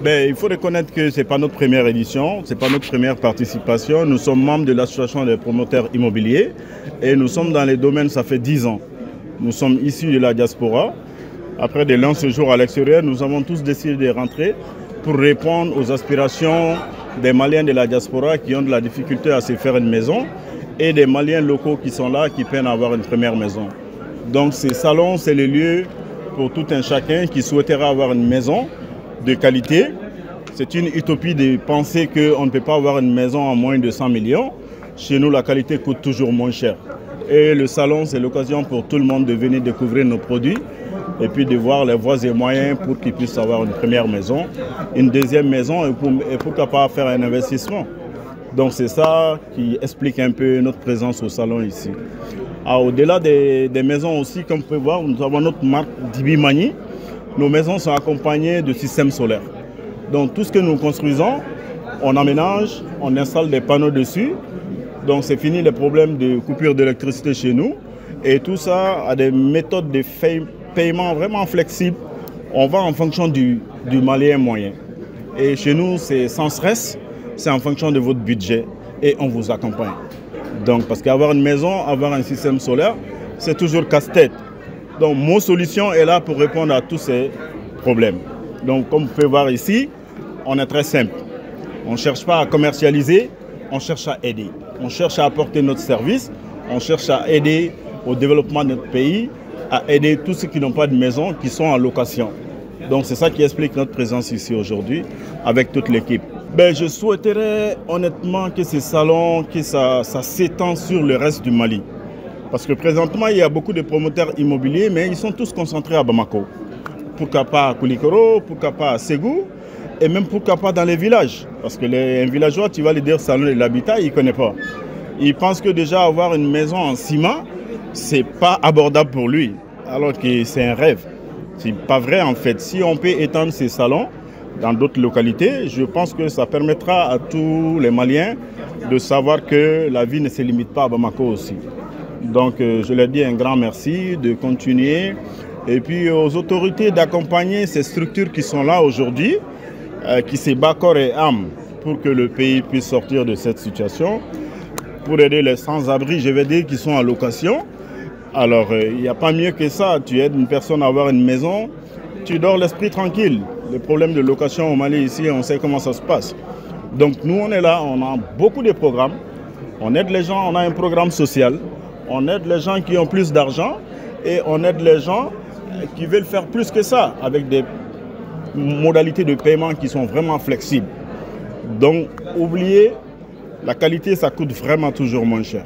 Ben, il faut reconnaître que ce n'est pas notre première édition, ce n'est pas notre première participation. Nous sommes membres de l'association des promoteurs immobiliers et nous sommes dans les domaines, ça fait 10 ans. Nous sommes issus de la diaspora. Après de longs séjours à l'extérieur, nous avons tous décidé de rentrer pour répondre aux aspirations des Maliens de la diaspora qui ont de la difficulté à se faire une maison et des Maliens locaux qui sont là, qui peinent à avoir une première maison. Donc ces salons, c'est le lieu pour tout un chacun qui souhaitera avoir une maison de qualité. C'est une utopie de penser qu'on ne peut pas avoir une maison à moins de 100 millions. Chez nous, la qualité coûte toujours moins cher. Et le salon, c'est l'occasion pour tout le monde de venir découvrir nos produits et puis de voir les voies et moyens pour qu'ils puissent avoir une première maison, une deuxième maison et pourquoi pas faire un investissement. Donc c'est ça qui explique un peu notre présence au salon ici. Au-delà des maisons aussi, comme vous pouvez voir, nous avons notre marque Dibimani. Nos maisons sont accompagnées de systèmes solaires. Donc tout ce que nous construisons, on aménage, on installe des panneaux dessus. Donc c'est fini les problèmes de coupure d'électricité chez nous. Et tout ça a des méthodes de paiement vraiment flexibles. On va en fonction du Malien moyen. Et chez nous, c'est sans stress, c'est en fonction de votre budget et on vous accompagne. Donc parce qu'avoir une maison, avoir un système solaire, c'est toujours casse-tête. Donc Mo Solutions est là pour répondre à tous ces problèmes. Donc comme vous pouvez voir ici, on est très simple. On ne cherche pas à commercialiser, on cherche à aider. On cherche à apporter notre service, on cherche à aider au développement de notre pays, à aider tous ceux qui n'ont pas de maison, qui sont en location. Donc c'est ça qui explique notre présence ici aujourd'hui avec toute l'équipe. Ben, je souhaiterais honnêtement que ces salons, que ça s'étend sur le reste du Mali. Parce que présentement, il y a beaucoup de promoteurs immobiliers, mais ils sont tous concentrés à Bamako. Pourquoi pas à Koulikoro, pourquoi pas à Ségou, et même pourquoi pas dans les villages. Parce que un villageois, tu vas lui dire salon de l'habitat, il ne connaît pas. Il pense que déjà avoir une maison en ciment, ce n'est pas abordable pour lui, alors que c'est un rêve. Ce n'est pas vrai en fait. Si on peut étendre ces salons dans d'autres localités, je pense que ça permettra à tous les Maliens de savoir que la vie ne se limite pas à Bamako aussi. Donc je leur dis un grand merci de continuer et puis aux autorités d'accompagner ces structures qui sont là aujourd'hui, qui se battent corps et âme pour que le pays puisse sortir de cette situation, pour aider les sans-abri, je vais dire, qui sont en location. Alors il n'y a pas mieux que ça, tu aides une personne à avoir une maison, tu dors l'esprit tranquille. Les problèmes de location au Mali ici, on sait comment ça se passe. Donc nous on est là, on a beaucoup de programmes, on aide les gens, on a un programme social. On aide les gens qui ont plus d'argent et on aide les gens qui veulent faire plus que ça avec des modalités de paiement qui sont vraiment flexibles. Donc, oubliez, la qualité, ça coûte vraiment toujours moins cher.